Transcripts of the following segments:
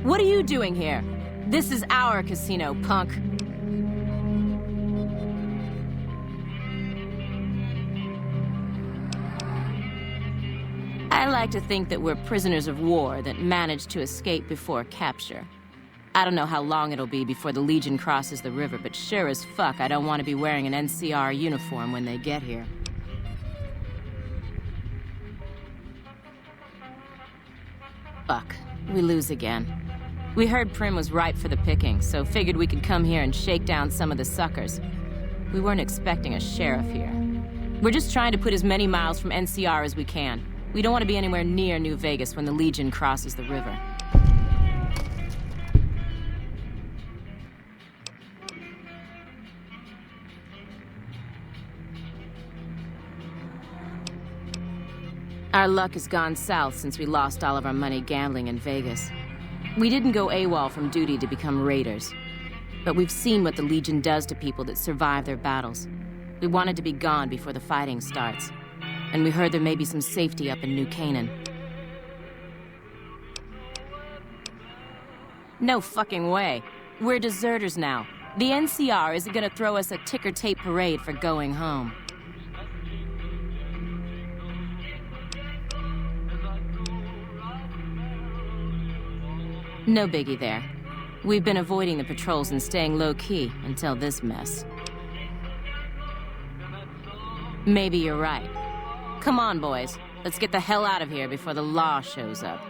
What are you doing here? This is our casino, punk. I like to think that we're prisoners of war that managed to escape before capture. I don't know how long it'll be before the Legion crosses the river, but sure as fuck I don't want to be wearing an NCR uniform when they get here. Fuck. We lose again. We heard Prim was ripe for the picking, so figured we could come here and shake down some of the suckers. We weren't expecting a sheriff here. We're just trying to put as many miles from NCR as we can. We don't want to be anywhere near New Vegas when the Legion crosses the river. Our luck has gone south since we lost all of our money gambling in Vegas. We didn't go AWOL from duty to become raiders. But we've seen what the Legion does to people that survive their battles. We wanted to be gone before the fighting starts. And we heard there may be some safety up in New Canaan. No fucking way. We're deserters now. The NCR isn't gonna throw us a ticker tape parade for going home. No biggie there. We've been avoiding the patrols and staying low-key until this mess. Maybe you're right. Come on, boys. Let's get the hell out of here before the law shows up.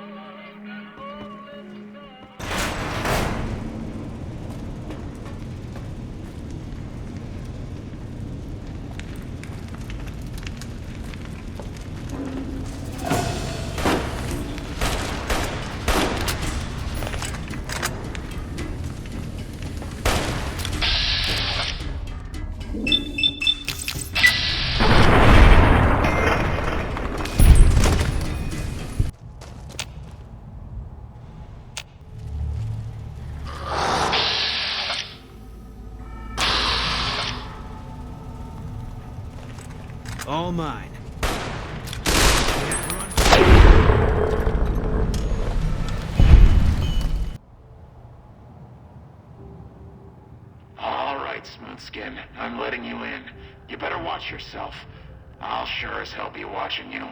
All mine. All right, Smoothskin. I'm letting you in. You better watch yourself. I'll sure as hell be watching you.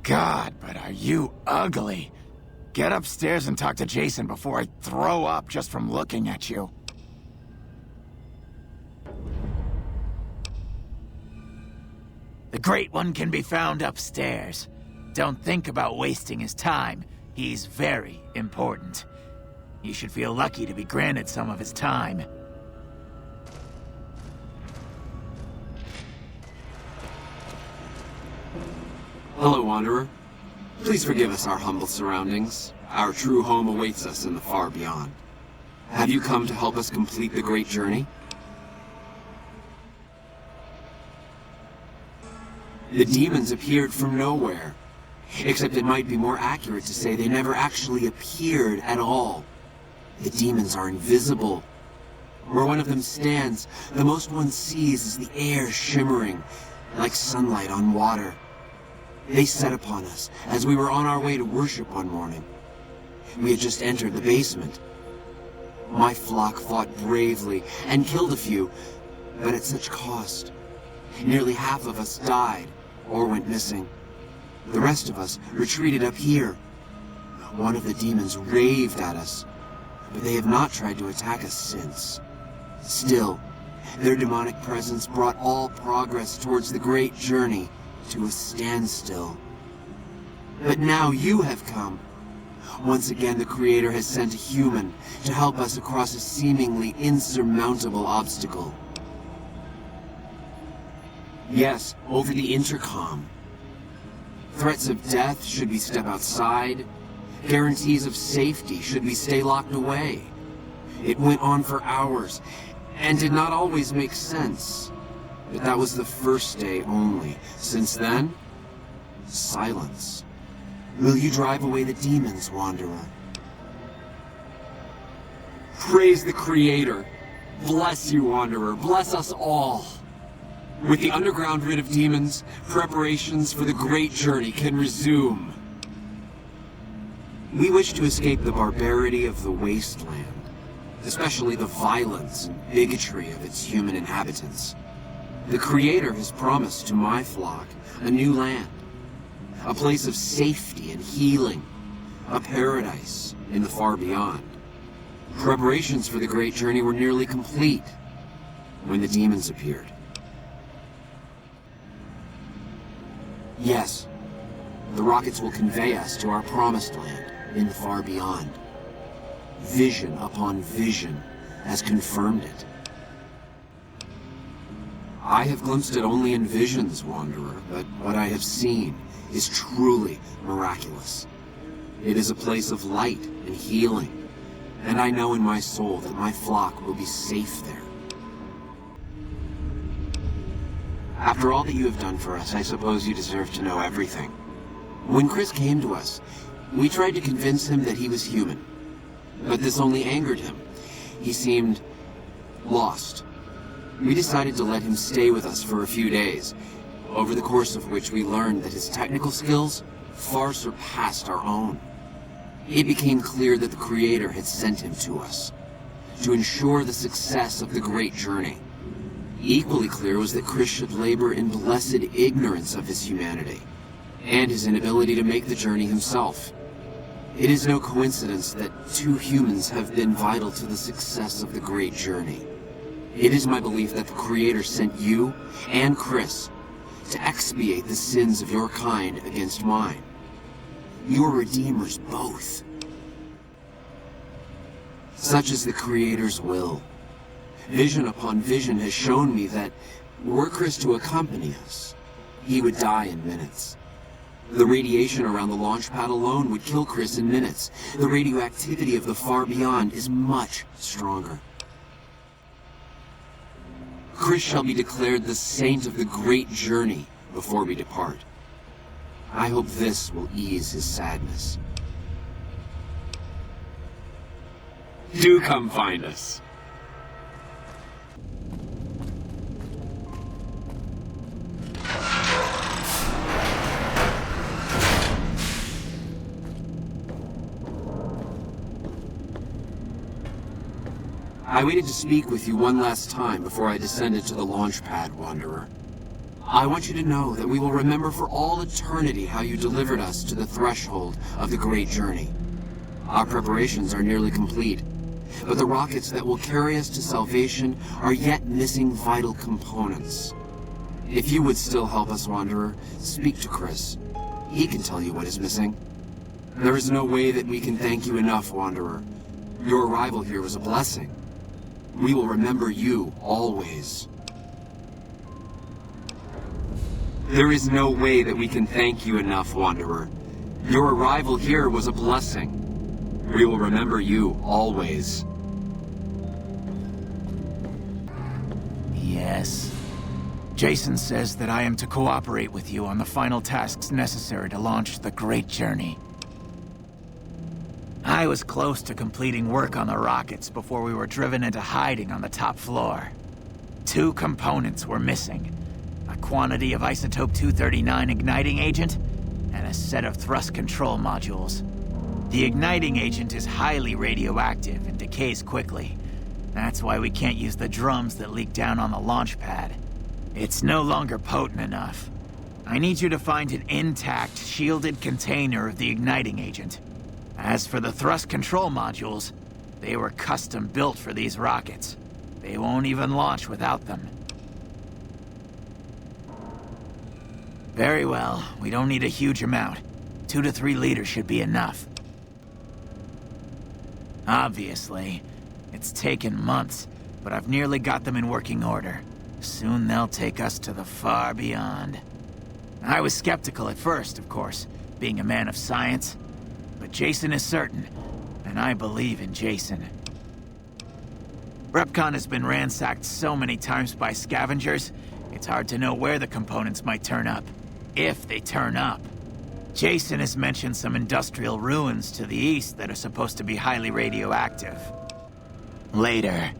God, but are you ugly. Get upstairs and talk to Jason before I throw up just from looking at you. The Great One can be found upstairs. Don't think about wasting his time. He's very important. You should feel lucky to be granted some of his time. Hello, Wanderer. Please forgive us our humble surroundings. Our true home awaits us in the far beyond. Have you come to help us complete the great journey? The demons appeared from nowhere. Except it might be more accurate to say they never actually appeared at all. The demons are invisible. Where one of them stands, the most one sees is the air shimmering, like sunlight on water. They set upon us as we were on our way to worship one morning. We had just entered the basement. My flock fought bravely and killed a few, but at such cost. Nearly half of us died or went missing. The rest of us retreated up here. One of the demons raved at us, but they have not tried to attack us since. Still, their demonic presence brought all progress towards the great journey to a standstill. But now you have come. Once again, the Creator has sent a human to help us across a seemingly insurmountable obstacle. Yes, over the intercom. Threats of death should we step outside. Guarantees of safety should we stay locked away. It went on for hours, and did not always make sense. But that was the first day only. Since then, silence. Will you drive away the demons, Wanderer? Praise the Creator. Bless you, Wanderer. Bless us all. With the underground rid of demons, preparations for the great journey can resume. We wish to escape the barbarity of the wasteland, especially the violence and bigotry of its human inhabitants. The Creator has promised to my flock a new land, a place of safety and healing, a paradise in the far beyond. Preparations for the great journey were nearly complete when the demons appeared. Yes, the rockets will convey us to our promised land in the far beyond. Vision upon vision has confirmed it. I have glimpsed it only in visions, Wanderer, but what I have seen is truly miraculous. It is a place of light and healing, and I know in my soul that my flock will be safe there. After all that you have done for us, I suppose you deserve to know everything. When Chris came to us, we tried to convince him that he was human, but this only angered him. He seemed lost. We decided to let him stay with us for a few days, over the course of which we learned that his technical skills far surpassed our own. It became clear that the Creator had sent him to us, to ensure the success of the great journey. Equally clear was that Chris should labor in blessed ignorance of his humanity, and his inability to make the journey himself. It is no coincidence that two humans have been vital to the success of the great journey. It is my belief that the Creator sent you and Chris to expiate the sins of your kind against mine. You are redeemers both. Such is the Creator's will. Vision upon vision has shown me that, were Chris to accompany us, he would die in minutes. The radiation around the launch pad alone would kill Chris in minutes. The radioactivity of the far beyond is much stronger. Chris shall be declared the saint of the great journey before we depart. I hope this will ease his sadness. Do come find us. I waited to speak with you one last time before I descended to the launch pad, Wanderer. I want you to know that we will remember for all eternity how you delivered us to the threshold of the great journey. Our preparations are nearly complete, but the rockets that will carry us to salvation are yet missing vital components. If you would still help us, Wanderer, speak to Chris. He can tell you what is missing. There is no way that we can thank you enough, Wanderer. Your arrival here was a blessing. We will remember you always. There is no way that we can thank you enough, Wanderer. Your arrival here was a blessing. We will remember you always. Yes. Jason says that I am to cooperate with you on the final tasks necessary to launch the great journey. I was close to completing work on the rockets before we were driven into hiding on the top floor. 2 components were missing. A quantity of isotope 239 igniting agent, and a set of thrust control modules. The igniting agent is highly radioactive and decays quickly. That's why we can't use the drums that leak down on the launch pad. It's no longer potent enough. I need you to find an intact, shielded container of the igniting agent. As for the thrust control modules, they were custom built for these rockets. They won't even launch without them. Very well, we don't need a huge amount. 2 to 3 liters should be enough. Obviously, it's taken months, but I've nearly got them in working order. Soon they'll take us to the far beyond. I was skeptical at first, of course, being a man of science. But Jason is certain, and I believe in Jason. Repcon has been ransacked so many times by scavengers, it's hard to know where the components might turn up. If they turn up. Jason has mentioned some industrial ruins to the east that are supposed to be highly radioactive. Later.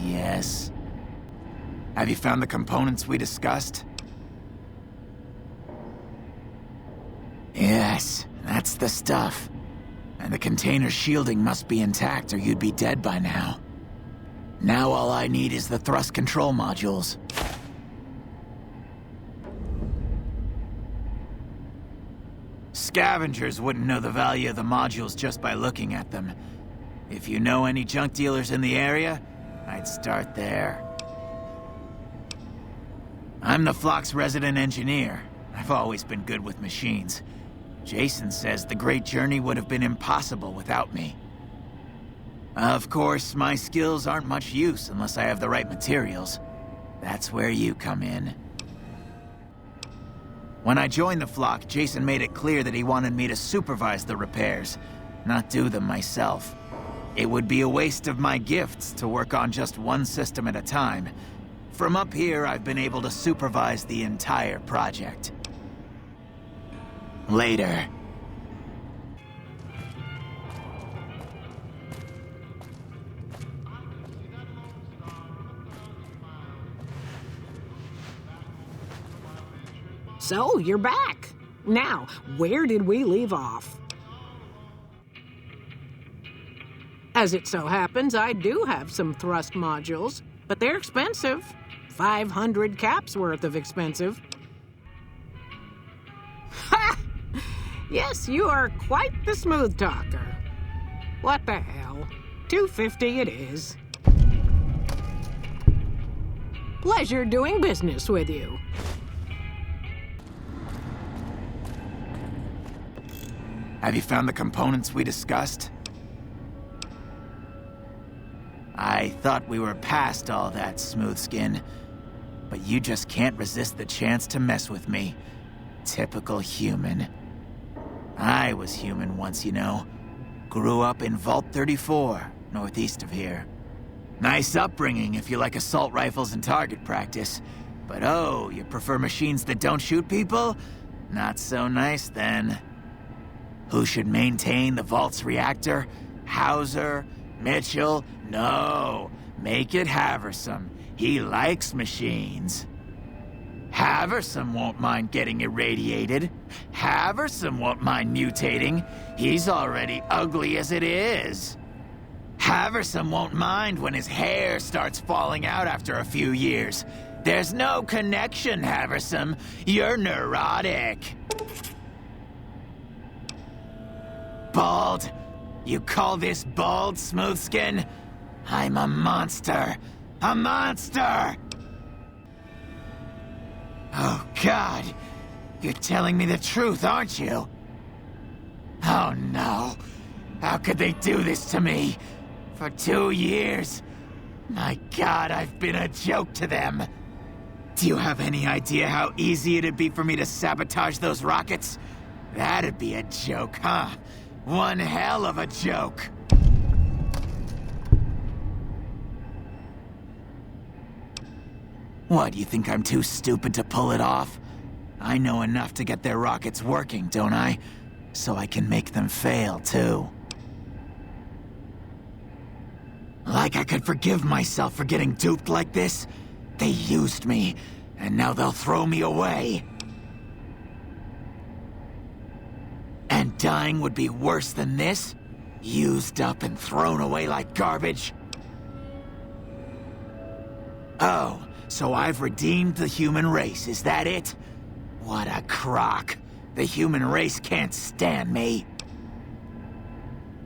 Yes. Have you found the components we discussed? Yes, that's the stuff. And the container's shielding must be intact or you'd be dead by now. Now all I need is the thrust control modules. Scavengers wouldn't know the value of the modules just by looking at them. If you know any junk dealers in the area, I'd start there. I'm the Flock's resident engineer. I've always been good with machines. Jason says the Great Journey would have been impossible without me. Of course, my skills aren't much use unless I have the right materials. That's where you come in. When I joined the Flock, Jason made it clear that he wanted me to supervise the repairs, not do them myself. It would be a waste of my gifts to work on just one system at a time. From up here, I've been able to supervise the entire project. Later. So, you're back. Now, where did we leave off? As it so happens, I do have some thrust modules, but they're expensive. 500 caps worth of expensive. Ha! Yes, you are quite the smooth talker. What the hell? $250 it is. Pleasure doing business with you. Have you found the components we discussed? I thought we were past all that, smooth skin. But you just can't resist the chance to mess with me. Typical human. I was human once, you know. Grew up in Vault 34, northeast of here. Nice upbringing if you like assault rifles and target practice. But oh, you prefer machines that don't shoot people? Not so nice then. Who should maintain the Vault's reactor? Hauser? Mitchell? No. Make it Haversam. He likes machines. Haversam won't mind getting irradiated. Haversam won't mind mutating. He's already ugly as it is. Haversam won't mind when his hair starts falling out after a few years. There's no connection, Haversam. You're neurotic. Bald? You call this bald, Smoothskin? I'm a monster. A monster! Oh, God. You're telling me the truth, aren't you? Oh, no. How could they do this to me? For 2 years? My God, I've been a joke to them. Do you have any idea how easy it'd be for me to sabotage those rockets? That'd be a joke, huh? One hell of a joke. What, you think I'm too stupid to pull it off? I know enough to get their rockets working, don't I? So I can make them fail, too. Like I could forgive myself for getting duped like this? They used me, and now they'll throw me away. And dying would be worse than this? Used up and thrown away like garbage? Oh, so I've redeemed the human race, is that it? What a crock. The human race can't stand me.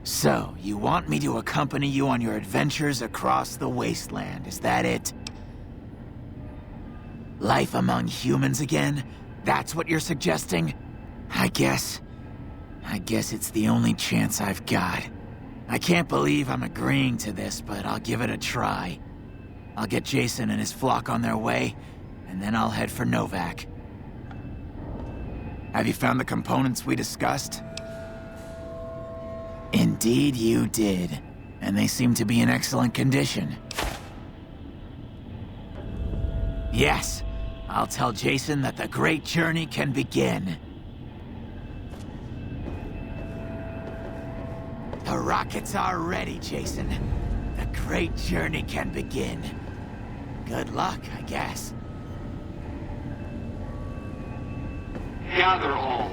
So, you want me to accompany you on your adventures across the wasteland, is that it? Life among humans again? That's what you're suggesting? I guess it's the only chance I've got. I can't believe I'm agreeing to this, but I'll give it a try. I'll get Jason and his flock on their way, and then I'll head for Novak. Have you found the components we discussed? Indeed you did, and they seem to be in excellent condition. Yes, I'll tell Jason that the great journey can begin. The rockets are ready, Jason. the great journey can begin. Good luck, I guess. Gather all.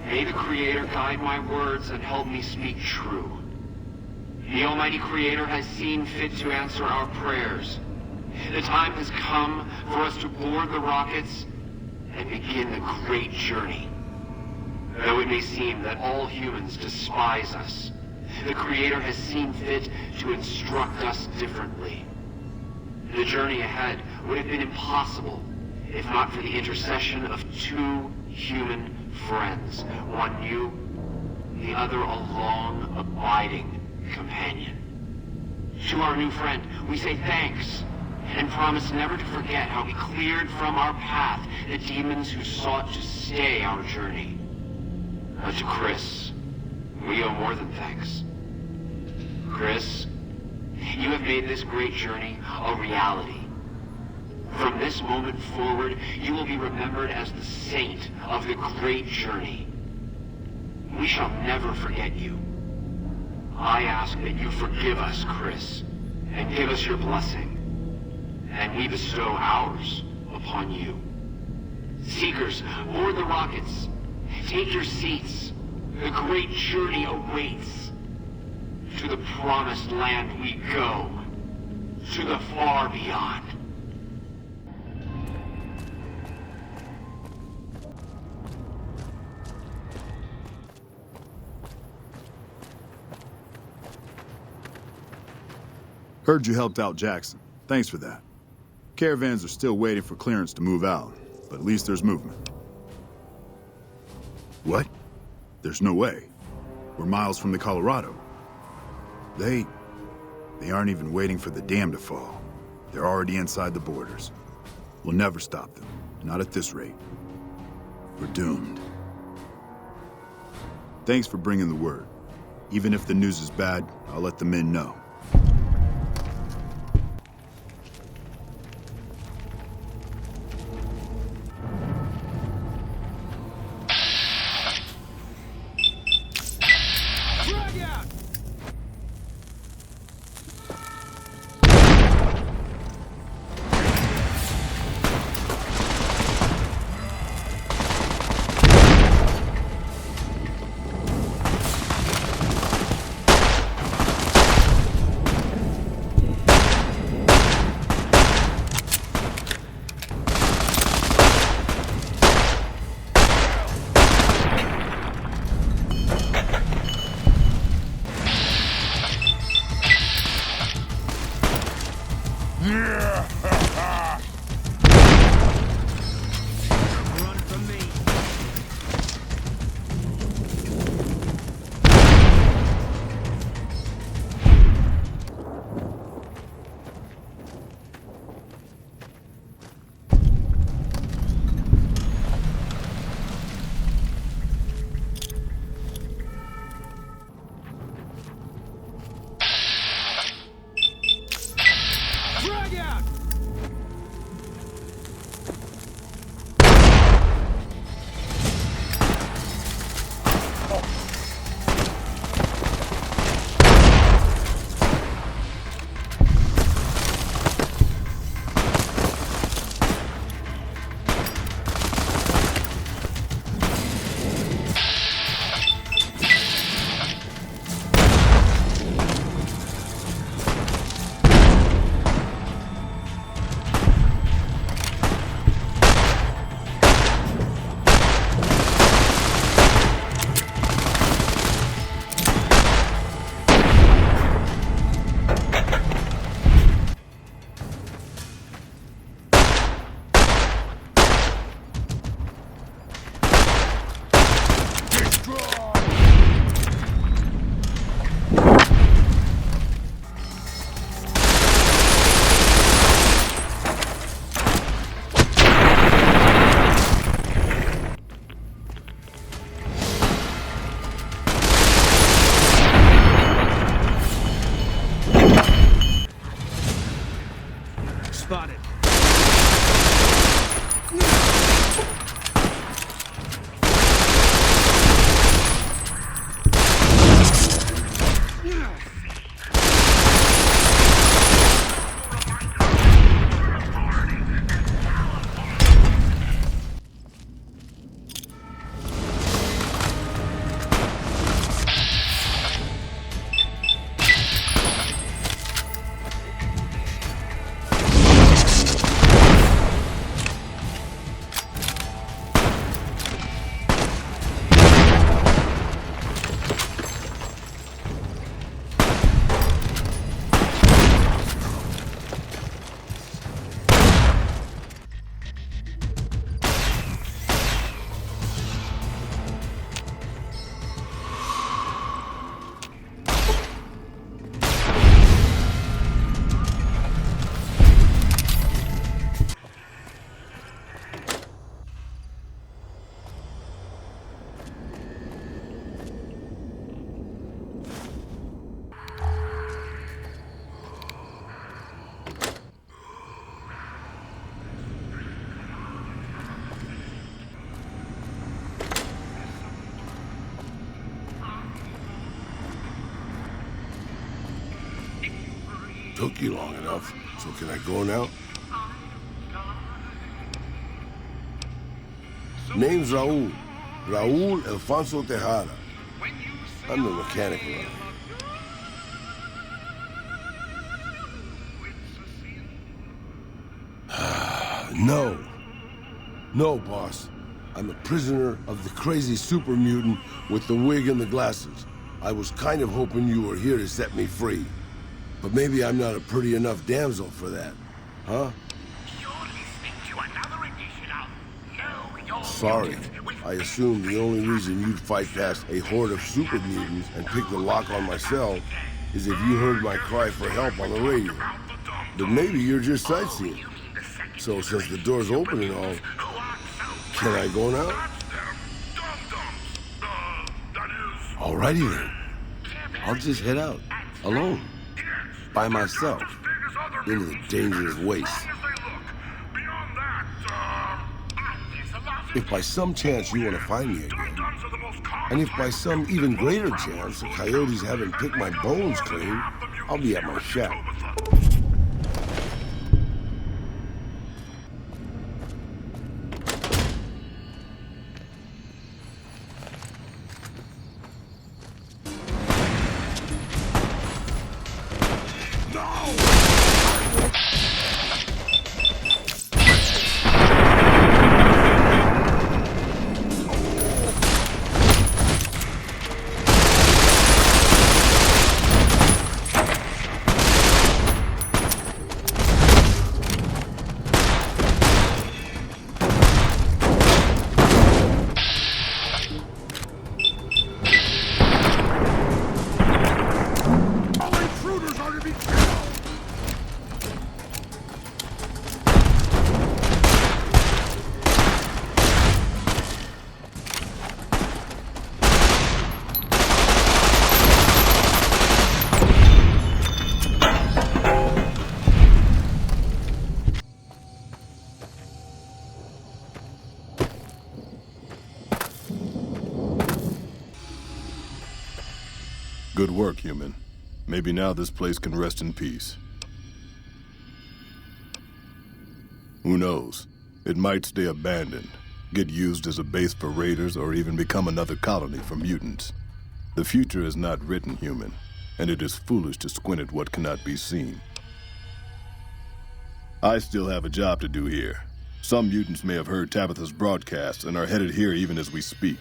May the Creator guide my words and help me speak true. The Almighty Creator has seen fit to answer our prayers. The time has come for us to board the rockets and begin the great journey. Though it may seem that all humans despise us, the Creator has seen fit to instruct us differently. The journey ahead would have been impossible if not for the intercession of two human friends, one new, the other a long, abiding companion. To our new friend, we say thanks, and promise never to forget how we cleared from our path the demons who sought to stay our journey. But to Chris, we owe more than thanks. Chris, you have made this great journey a reality. From this moment forward, you will be remembered as the saint of the great journey. We shall never forget you. I ask that you forgive us, Chris, and give us your blessing. And we bestow ours upon you. Seekers, board the rockets. Take your seats. The great journey awaits. To the promised land we go. To the far beyond. Heard you helped out Jackson. Thanks for that. Caravans are still waiting for clearance to move out, but at least there's movement. What? There's no way. We're miles from the Colorado. They aren't even waiting for the dam to fall. They're already inside the borders. We'll never stop them. Not at this rate. We're doomed. Thanks for bringing the word. Even if the news is bad, I'll let the men know. Spotted. took you long enough, so can I go now? Name's Raul. Raul Alfonso Tejada. I'm the mechanic around here. No. No, boss. I'm a prisoner of the crazy super mutant with the wig and the glasses. I was kind of hoping you were here to set me free. But maybe I'm not a pretty enough damsel for that. Huh? Sorry. I assumed the only reason you'd fight past a horde of super mutants and pick the lock on my cell is if you heard my cry for help on the radio. But maybe you're just sightseeing. So since the door's open and all, can I go now? Alrighty then. I'll just head out, alone, by myself, into the dangerous waste. If by some chance you want to find me again, and if by some even greater chance the coyotes haven't picked my bones clean, I'll be at my shack. Good work, human. Maybe now this place can rest in peace. Who knows? It might stay abandoned, get used as a base for raiders, or even become another colony for mutants. The future is not written, human, and it is foolish to squint at what cannot be seen. I still have a job to do here. Some mutants may have heard Tabitha's broadcast and are headed here even as we speak.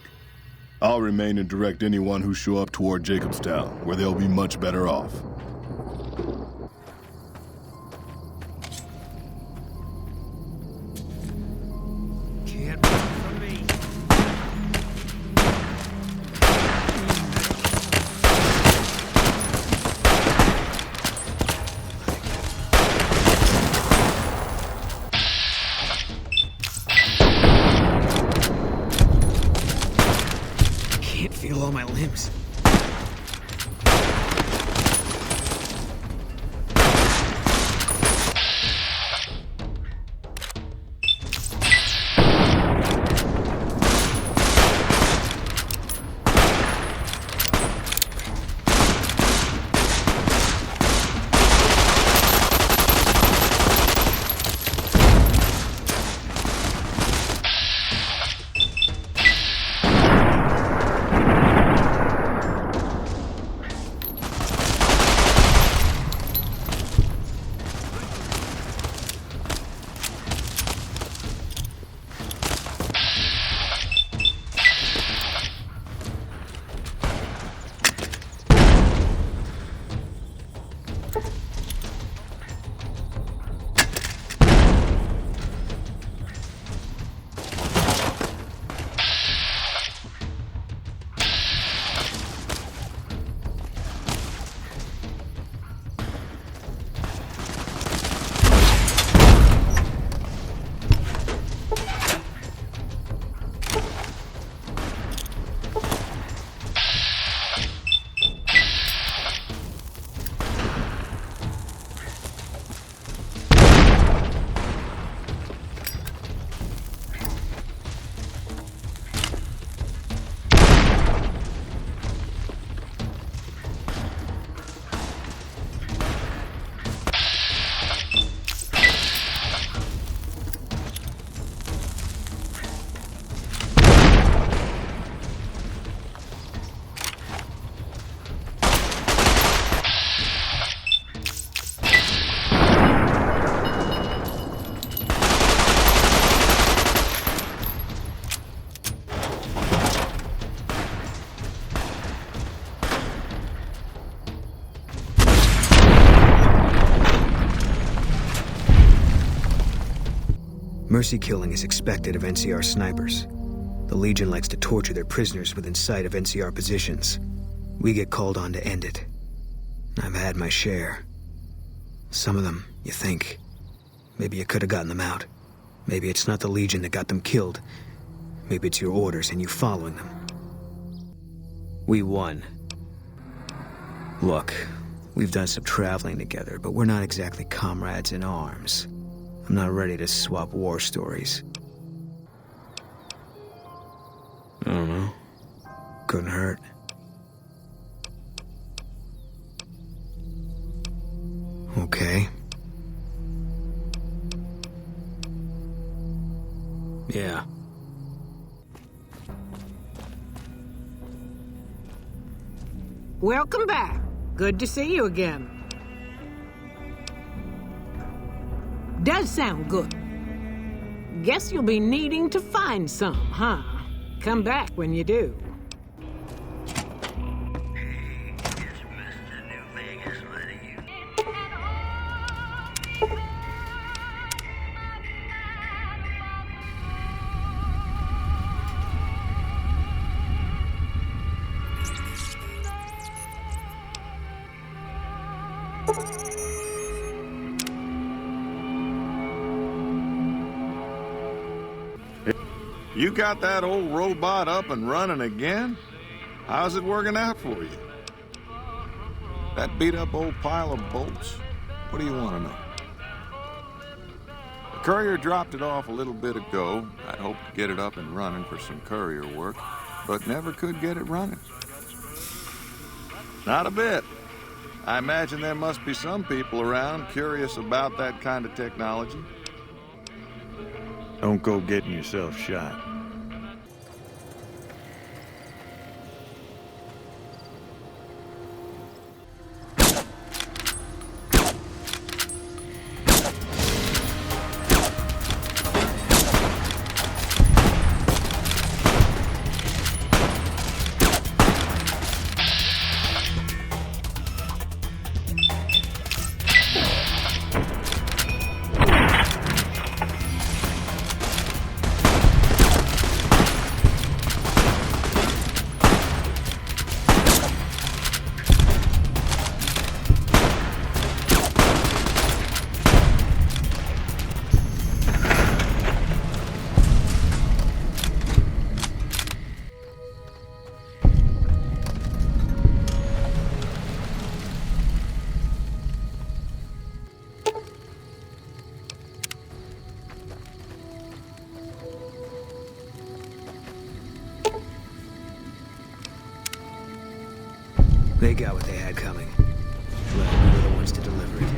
I'll remain and direct anyone who show up toward Jacobstown, where they'll be much better off. Can't run from me. Can't feel all my limbs. Mercy killing is expected of NCR snipers. The Legion likes to torture their prisoners within sight of NCR positions. We get called on to end it. I've had my share. Some of them, you think, maybe you could have gotten them out. Maybe it's not the Legion that got them killed. Maybe it's your orders and you following them. We won. Look, we've done some traveling together, but we're not exactly comrades in arms. I'm not ready to swap war stories. I don't know. Couldn't hurt. Okay. Yeah. Welcome back. Good to see you again. Does sound good. Guess you'll be needing to find some, huh? Come back when you do. Hey, it's Mr. New Vegas letting you. You got that old robot up and running again? How's it working out for you? That beat-up old pile of bolts? What do you want to know? The courier dropped it off a little bit ago. I'd hoped to get it up and running for some courier work, but never could get it running. Not a bit. I imagine there must be some people around curious about that kind of technology. Don't go getting yourself shot. They got what they had coming. Glad we were the ones to deliver it.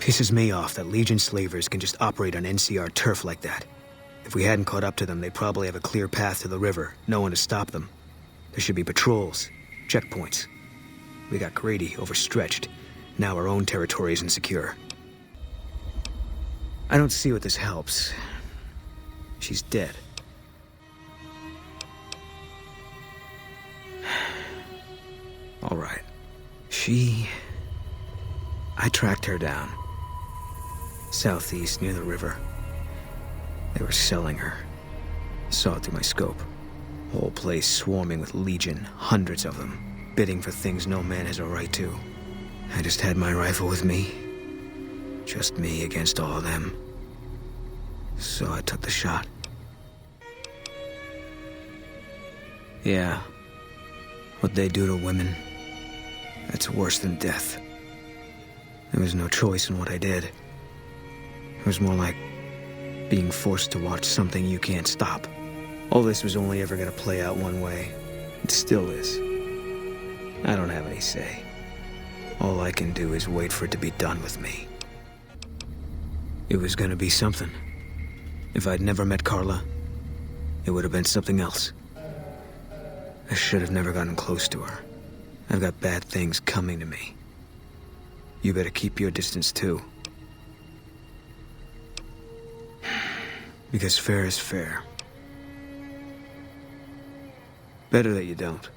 Pisses me off that Legion slavers can just operate on NCR turf like that. If we hadn't caught up to them, they'd probably have a clear path to the river, no one to stop them. There should be patrols, checkpoints. We got greedy, overstretched. Now our own territory is insecure. I don't see what this helps. She's dead. All right. I tracked her down. Southeast, near the river. They were selling her. Saw it through my scope. Whole place swarming with Legion, hundreds of them, bidding for things no man has a right to. I just had my rifle with me. Just me against all of them. So I took the shot. Yeah. What they do to women, that's worse than death. There was no choice in what I did. It was more like being forced to watch something you can't stop. All this was only ever gonna play out one way. It still is. I don't have any say. All I can do is wait for it to be done with me. It was gonna be something. If I'd never met Carla, it would have been something else. I should have never gotten close to her. I've got bad things coming to me. You better keep your distance too. Because fair is fair. Better that you don't.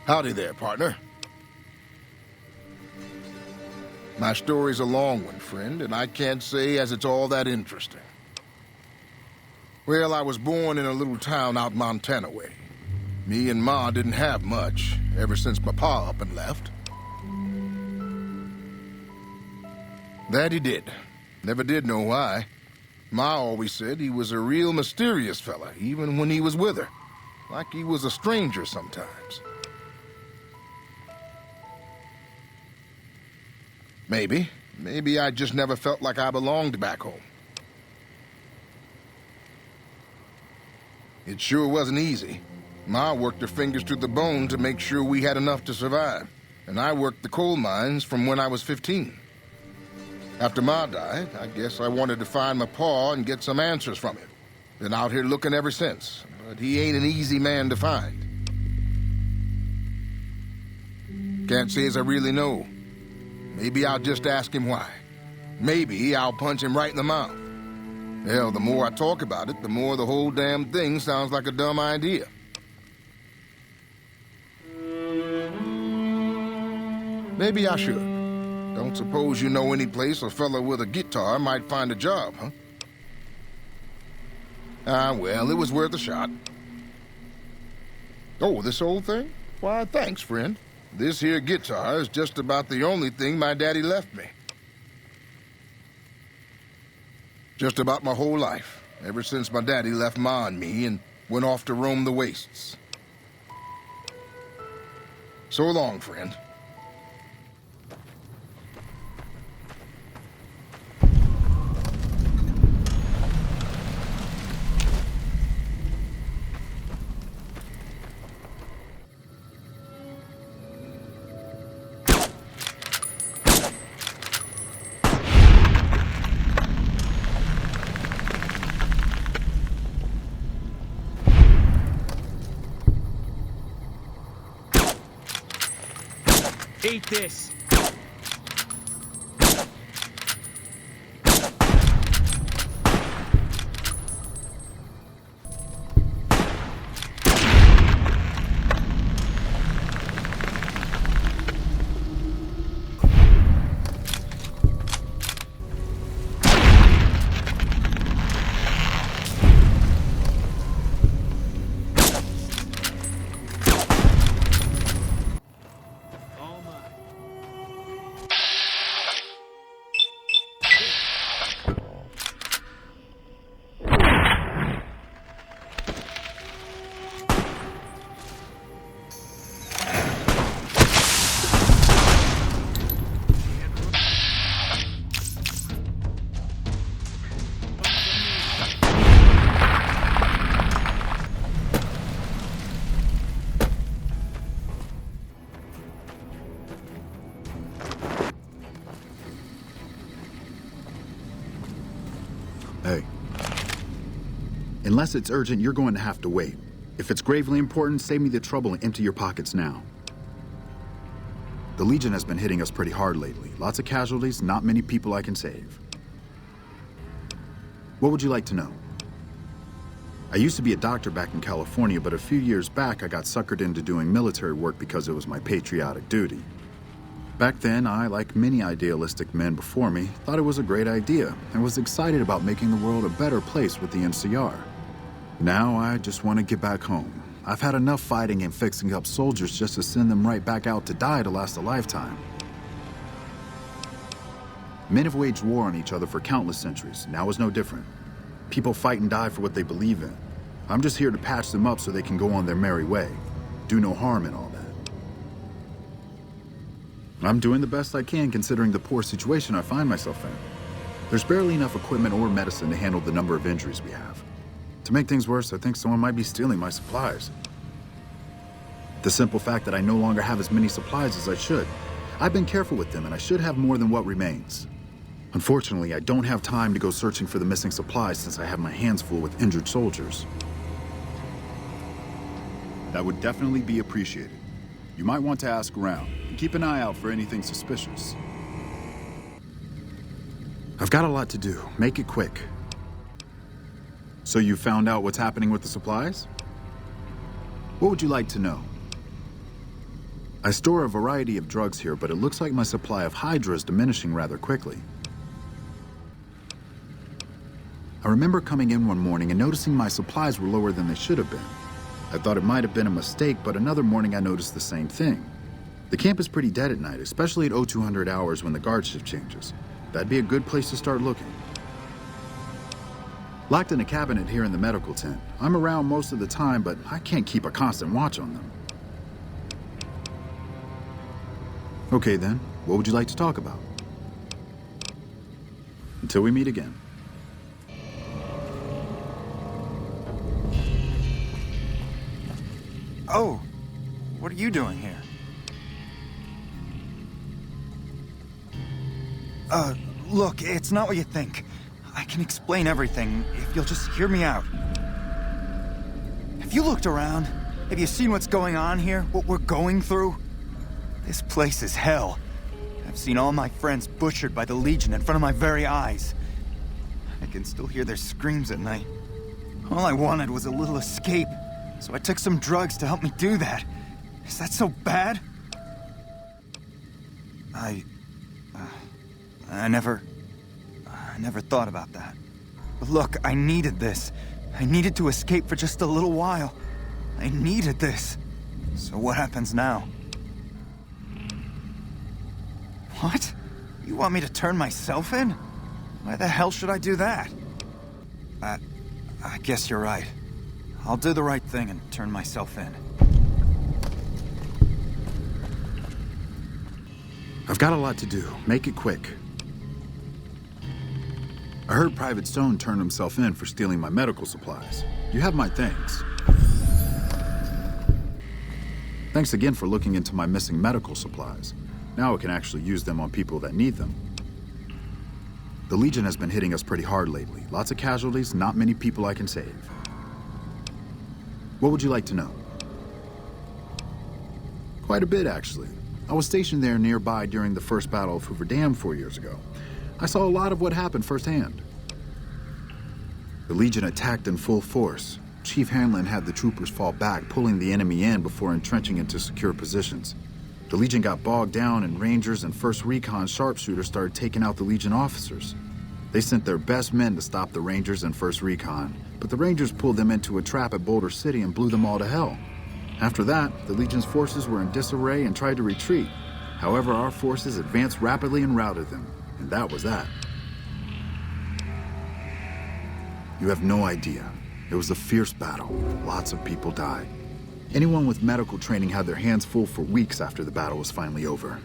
Howdy there, partner. My story's a long one, friend, and I can't say as it's all that interesting. Well, I was born in a little town out Montana way. Me and Ma didn't have much, ever since my pa up and left. That he did. Never did know why. Ma always said he was a real mysterious fella, even when he was with her. Like he was a stranger sometimes. Maybe I just never felt like I belonged back home. It sure wasn't easy. Ma worked her fingers to the bone to make sure we had enough to survive, and I worked the coal mines from when I was 15. After Ma died, I guess I wanted to find my pa and get some answers from him. Been out here looking ever since, but he ain't an easy man to find. Can't say as I really know. Maybe I'll just ask him why. Maybe I'll punch him right in the mouth. Hell, the more I talk about it, the more the whole damn thing sounds like a dumb idea. Maybe I should. Don't suppose you know any place a fella with a guitar might find a job, huh? Ah, well, it was worth a shot. Oh, this old thing? Why, thanks, friend. This here guitar is just about the only thing my daddy left me. Just about my whole life, ever since my daddy left Ma and me and went off to roam the wastes. So long, friend. Eat this! Hey. Unless it's urgent, you're going to have to wait. If it's gravely important, save me the trouble and empty your pockets now. The Legion has been hitting us pretty hard lately. Lots of casualties, not many people I can save. What would you like to know? I used to be a doctor back in California, but a few years back I got suckered into doing military work because it was my patriotic duty. Back then, I, like many idealistic men before me, thought it was a great idea and was excited about making the world a better place with the MCR. Now, I just want to get back home. I've had enough fighting and fixing up soldiers just to send them right back out to die to last a lifetime. Men have waged war on each other for countless centuries. Now is no different. People fight and die for what they believe in. I'm just here to patch them up so they can go on their merry way. Do no harm in all that. I'm doing the best I can considering the poor situation I find myself in. There's barely enough equipment or medicine to handle the number of injuries we have. To make things worse, I think someone might be stealing my supplies. The simple fact that I no longer have as many supplies as I should. I've been careful with them and I should have more than what remains. Unfortunately, I don't have time to go searching for the missing supplies since I have my hands full with injured soldiers. That would definitely be appreciated. You might want to ask around and keep an eye out for anything suspicious. I've got a lot to do. Make it quick. So you found out what's happening with the supplies? What would you like to know? I store a variety of drugs here, but it looks like my supply of Hydra is diminishing rather quickly. I remember coming in one morning and noticing my supplies were lower than they should have been. I thought it might have been a mistake, but another morning I noticed the same thing. The camp is pretty dead at night, especially at 0200 hours when the guard shift changes. That'd be a good place to start looking. Locked in a cabinet here in the medical tent. I'm around most of the time, but I can't keep a constant watch on them. Okay then, what would you like to talk about? Until we meet again. Oh, what are you doing here? Look, it's not what you think. I can explain everything if you'll just hear me out. Have you looked around? Have you seen what's going on here? What we're going through? This place is hell. I've seen all my friends butchered by the Legion in front of my very eyes. I can still hear their screams at night. All I wanted was a little escape, so I took some drugs to help me do that. Is that so bad? I never thought about that. But look, I needed this. I needed to escape for just a little while. I needed this. So what happens now? What? You want me to turn myself in? Why the hell should I do that? I guess you're right. I'll do the right thing and turn myself in. I've got a lot to do. Make it quick. I heard Private Stone turned himself in for stealing my medical supplies. You have my thanks. Thanks again for looking into my missing medical supplies. Now I can actually use them on people that need them. The Legion has been hitting us pretty hard lately. Lots of casualties, not many people I can save. What would you like to know? Quite a bit, actually. I was stationed there nearby during the first Battle of Hoover Dam 4 years ago. I saw a lot of what happened firsthand. The Legion attacked in full force. Chief Hanlon had the troopers fall back, pulling the enemy in before entrenching into secure positions. The Legion got bogged down, and Rangers and 1st Recon sharpshooters started taking out the Legion officers. They sent their best men to stop the Rangers and 1st Recon, but the Rangers pulled them into a trap at Boulder City and blew them all to hell. After that, the Legion's forces were in disarray and tried to retreat. However, our forces advanced rapidly and routed them, and that was that. You have no idea. It was a fierce battle. Lots of people died. Anyone with medical training had their hands full for weeks after the battle was finally over.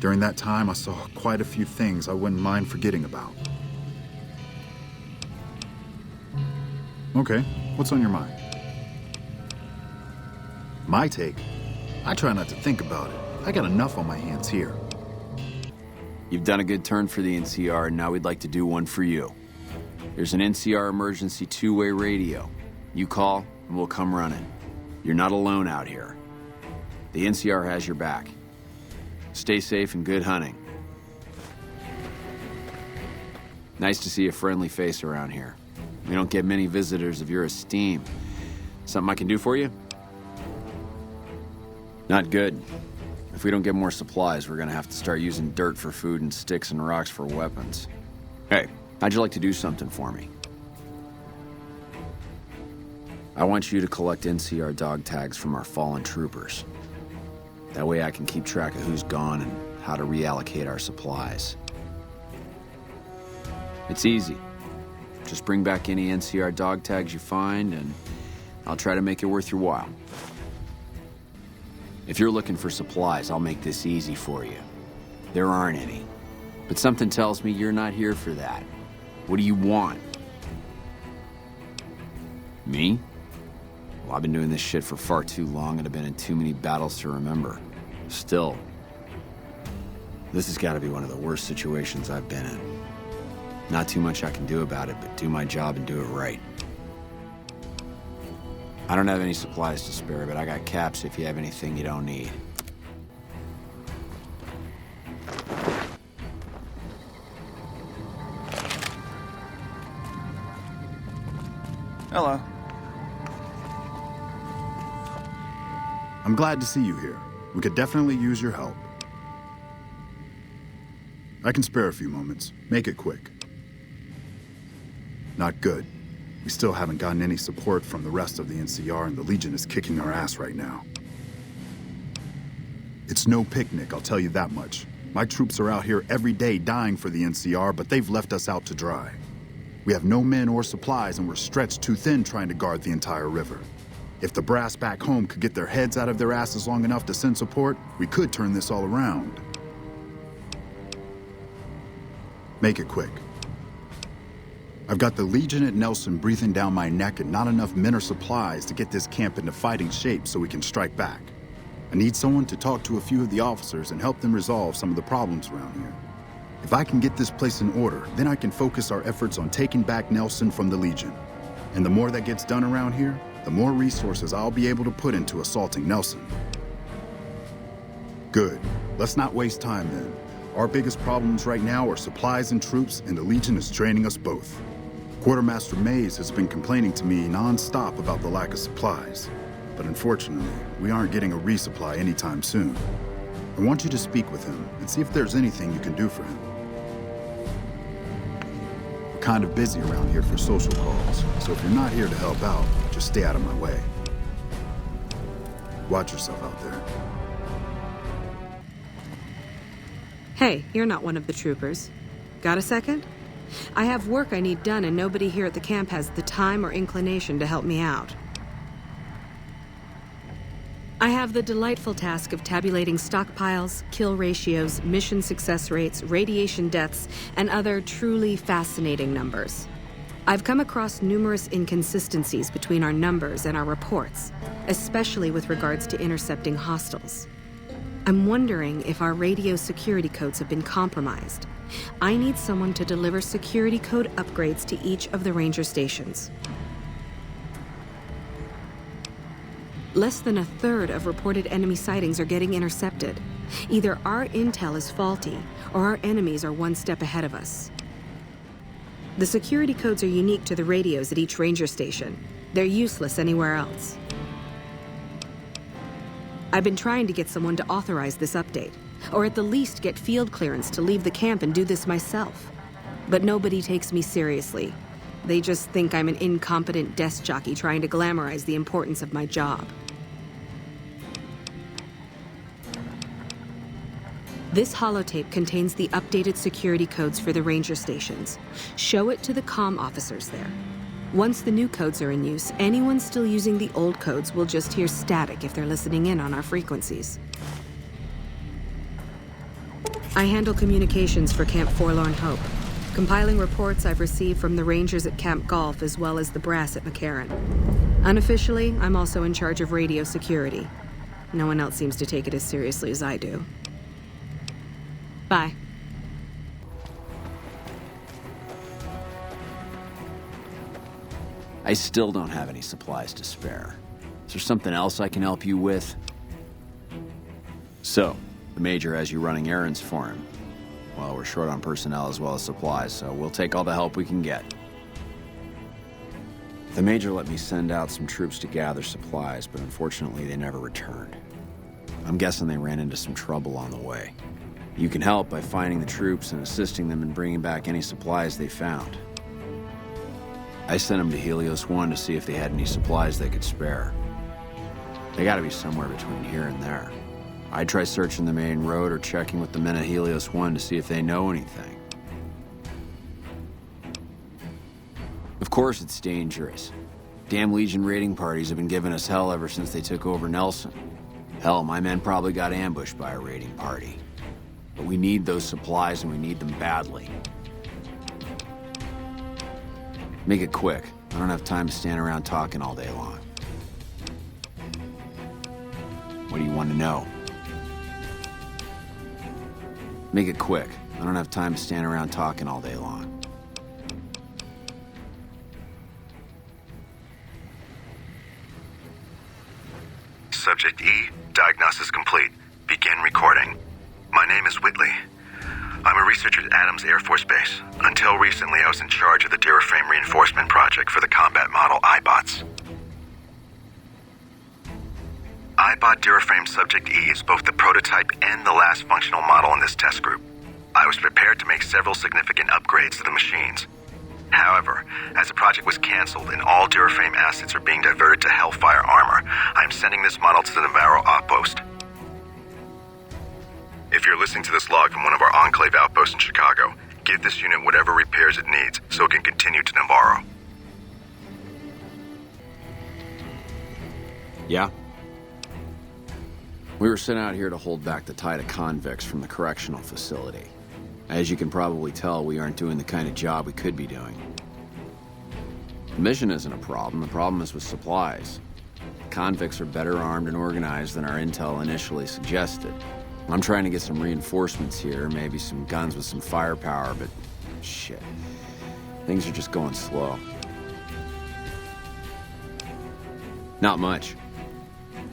During that time, I saw quite a few things I wouldn't mind forgetting about. Okay, what's on your mind? My take? I try not to think about it. I got enough on my hands here. You've done a good turn for the NCR, and now we'd like to do one for you. There's an NCR emergency two-way radio. You call, and we'll come running. You're not alone out here. The NCR has your back. Stay safe and good hunting. Nice to see a friendly face around here. We don't get many visitors of your esteem. Something I can do for you? Not good. If we don't get more supplies, we're gonna have to start using dirt for food and sticks and rocks for weapons. Hey, how'd you like to do something for me? I want you to collect NCR dog tags from our fallen troopers. That way I can keep track of who's gone and how to reallocate our supplies. It's easy. Just bring back any NCR dog tags you find, and I'll try to make it worth your while. If you're looking for supplies, I'll make this easy for you. There aren't any. But something tells me you're not here for that. What do you want? Me? Well, I've been doing this shit for far too long and have been in too many battles to remember. Still, this has got to be one of the worst situations I've been in. Not too much I can do about it, but do my job and do it right. I don't have any supplies to spare, but I got caps if you have anything you don't need. Hello. I'm glad to see you here. We could definitely use your help. I can spare a few moments. Make it quick. Not good. We still haven't gotten any support from the rest of the NCR, and the Legion is kicking our ass right now. It's no picnic, I'll tell you that much. My troops are out here every day dying for the NCR, but they've left us out to dry. We have no men or supplies, and we're stretched too thin trying to guard the entire river. If the brass back home could get their heads out of their asses long enough to send support, we could turn this all around. Make it quick. I've got the Legion at Nelson breathing down my neck and not enough men or supplies to get this camp into fighting shape so we can strike back. I need someone to talk to a few of the officers and help them resolve some of the problems around here. If I can get this place in order, then I can focus our efforts on taking back Nelson from the Legion. And the more that gets done around here, the more resources I'll be able to put into assaulting Nelson. Good. Let's not waste time then. Our biggest problems right now are supplies and troops, and the Legion is draining us both. Quartermaster Mays has been complaining to me non-stop about the lack of supplies. But unfortunately, we aren't getting a resupply anytime soon. I want you to speak with him and see if there's anything you can do for him. We're kind of busy around here for social calls, so if you're not here to help out, just stay out of my way. Watch yourself out there. Hey, you're not one of the troopers. Got a second? I have work I need done, and nobody here at the camp has the time or inclination to help me out. I have the delightful task of tabulating stockpiles, kill ratios, mission success rates, radiation deaths, and other truly fascinating numbers. I've come across numerous inconsistencies between our numbers and our reports, especially with regards to intercepting hostiles. I'm wondering if our radio security codes have been compromised. I need someone to deliver security code upgrades to each of the ranger stations. Less than a third of reported enemy sightings are getting intercepted. Either our intel is faulty, or our enemies are one step ahead of us. The security codes are unique to the radios at each ranger station. They're useless anywhere else. I've been trying to get someone to authorize this update, or at the least get field clearance to leave the camp and do this myself. But nobody takes me seriously. They just think I'm an incompetent desk jockey trying to glamorize the importance of my job. This holotape contains the updated security codes for the ranger stations. Show it to the comm officers there. Once the new codes are in use, anyone still using the old codes will just hear static if they're listening in on our frequencies. I handle communications for Camp Forlorn Hope, compiling reports I've received from the Rangers at Camp Golf as well as the brass at McCarran. Unofficially, I'm also in charge of radio security. No one else seems to take it as seriously as I do. Bye. I still don't have any supplies to spare. Is there something else I can help you with? So, the Major has you running errands for him. Well, we're short on personnel as well as supplies, so we'll take all the help we can get. The Major let me send out some troops to gather supplies, but unfortunately they never returned. I'm guessing they ran into some trouble on the way. You can help by finding the troops and assisting them in bringing back any supplies they found. I sent them to Helios 1 to see if they had any supplies they could spare. They gotta be somewhere between here and there. I'd try searching the main road or checking with the men at Helios 1 to see if they know anything. Of course it's dangerous. Damn Legion raiding parties have been giving us hell ever since they took over Nelson. Hell, my men probably got ambushed by a raiding party. But we need those supplies and we need them badly. Make it quick. I don't have time to stand around talking all day long. What do you want to know? Make it quick. I don't have time to stand around talking all day long. Subject E, diagnosis complete. Begin recording. My name is Whitley. I'm a researcher at Adams Air Force Base. Until recently, I was in charge of the Duraframe reinforcement project for the combat model iBots. iBot Duraframe Subject E is both the prototype and the last functional model in this test group. I was prepared to make several significant upgrades to the machines. However, as the project was canceled and all Duraframe assets are being diverted to Hellfire armor, I am sending this model to the Navarro outpost. If you're listening to this log from one of our Enclave outposts in Chicago, give this unit whatever repairs it needs so it can continue to Navarro. Yeah? We were sent out here to hold back the tide of convicts from the correctional facility. As you can probably tell, we aren't doing the kind of job we could be doing. The mission isn't a problem. The problem is with supplies. Convicts are better armed and organized than our intel initially suggested. I'm trying to get some reinforcements here, maybe some guns with some firepower, but shit. Things are just going slow. Not much.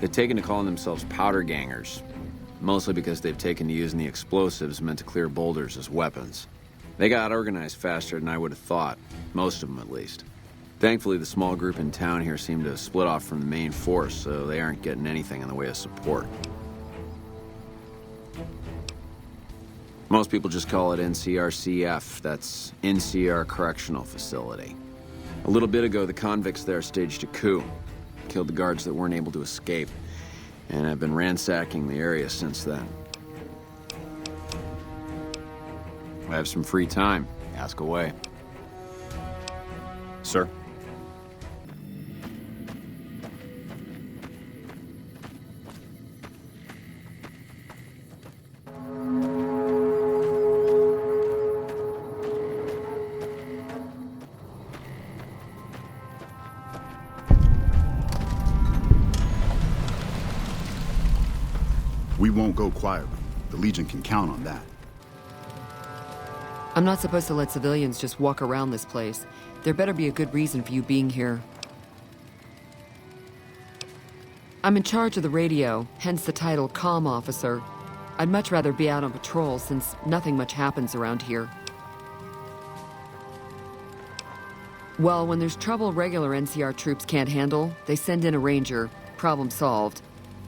They've taken to calling themselves powder gangers, mostly because they've taken to using the explosives meant to clear boulders as weapons. They got organized faster than I would have thought, most of them at least. Thankfully, the small group in town here seem to have split off from the main force, so they aren't getting anything in the way of support. Most people just call it NCRCF, that's NCR Correctional Facility. A little bit ago, the convicts there staged a coup, killed the guards that weren't able to escape, and I've been ransacking the area since then. I have some free time. Ask away. Sir? We won't go quietly. The Legion can count on that. I'm not supposed to let civilians just walk around this place. There better be a good reason for you being here. I'm in charge of the radio, hence the title Comm Officer. I'd much rather be out on patrol since nothing much happens around here. Well, when there's trouble regular NCR troops can't handle, they send in a ranger. Problem solved.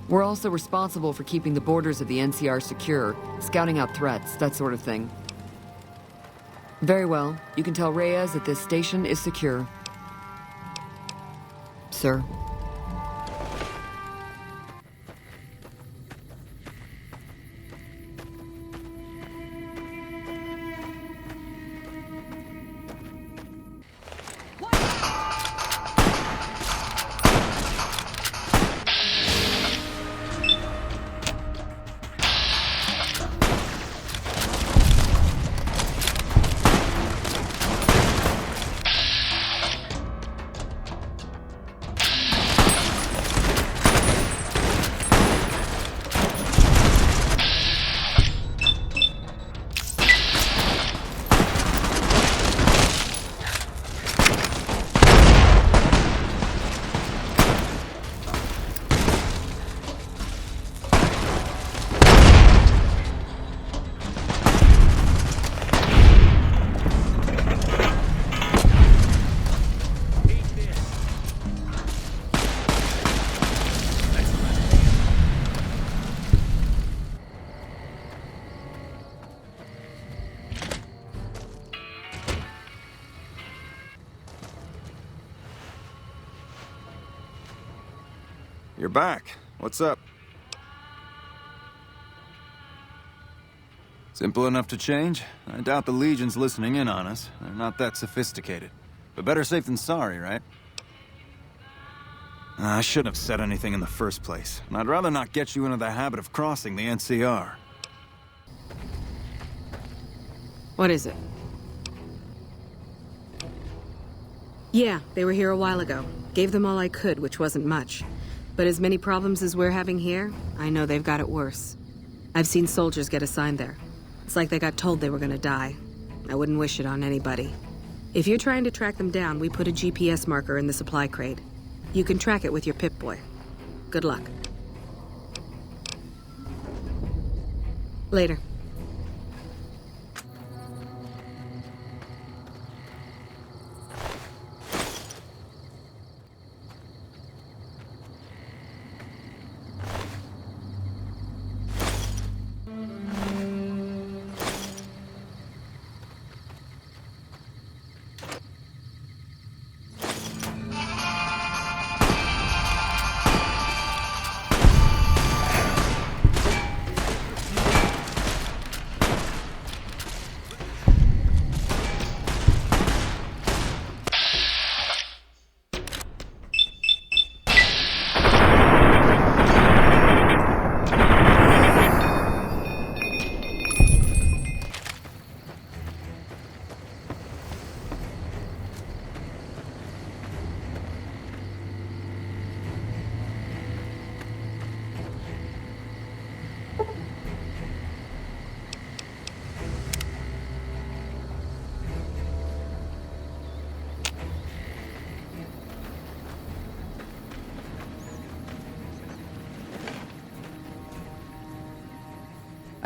We're also responsible for keeping the borders of the NCR secure, scouting out threats, that sort of thing. Very well. You can tell Reyes that this station is secure. Sir. You're back. What's up? Simple enough to change? I doubt the Legion's listening in on us. They're not that sophisticated. But better safe than sorry, right? I shouldn't have said anything in the first place. And I'd rather not get you into the habit of crossing the NCR. What is it? Yeah, they were here a while ago. Gave them all I could, which wasn't much. But as many problems as we're having here, I know they've got it worse. I've seen soldiers get assigned there. It's like they got told they were gonna die. I wouldn't wish it on anybody. If you're trying to track them down, we put a GPS marker in the supply crate. You can track it with your Pip-Boy. Good luck. Later.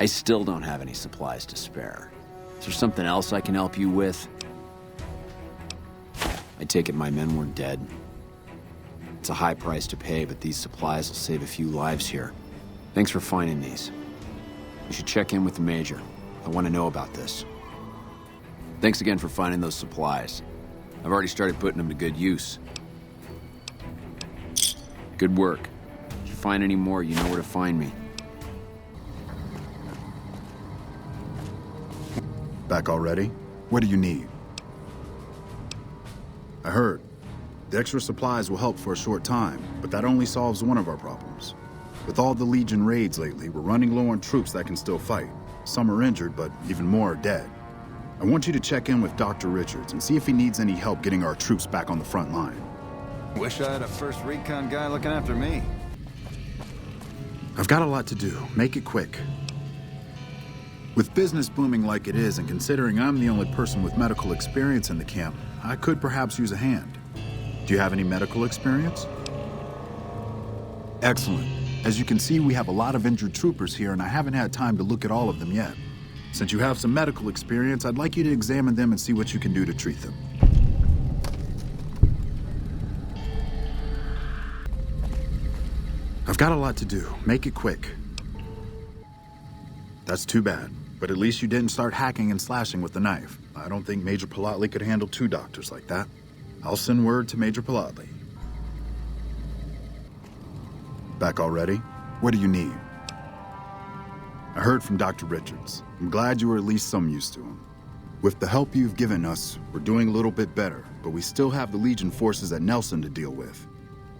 I still don't have any supplies to spare. Is there something else I can help you with? I take it my men were dead. It's a high price to pay, but these supplies will save a few lives here. Thanks for finding these. You should check in with the Major. I want to know about this. Thanks again for finding those supplies. I've already started putting them to good use. Good work. If you find any more, you know where to find me. Back already? What do you need? I heard. The extra supplies will help for a short time, but that only solves one of our problems. With all the Legion raids lately, we're running low on troops that can still fight. Some are injured, but even more are dead. I want you to check in with Dr. Richards and see if he needs any help getting our troops back on the front line. Wish I had a first recon guy looking after me. I've got a lot to do. Make it quick. With business booming like it is, and considering I'm the only person with medical experience in the camp, I could perhaps use a hand. Do you have any medical experience? Excellent. As you can see, we have a lot of injured troopers here, and I haven't had time to look at all of them yet. Since you have some medical experience, I'd like you to examine them and see what you can do to treat them. I've got a lot to do. Make it quick. That's too bad, but at least you didn't start hacking and slashing with the knife. I don't think Major Palatli could handle 2 doctors like that. I'll send word to Major Palatli. Back already? What do you need? I heard from Dr. Richards. I'm glad you were at least some use to him. With the help you've given us, we're doing a little bit better, but we still have the Legion forces at Nelson to deal with.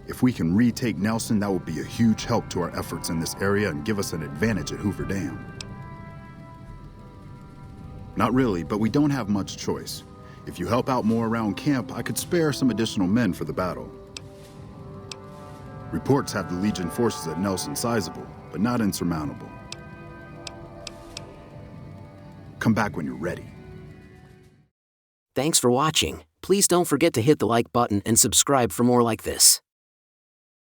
If we can retake Nelson, that would be a huge help to our efforts in this area and give us an advantage at Hoover Dam. Not really, but we don't have much choice. If you help out more around camp, I could spare some additional men for the battle. Reports have the Legion forces at Nelson sizable, but not insurmountable. Come back when you're ready. Thanks for watching. Please don't forget to hit the like button and subscribe for more like this.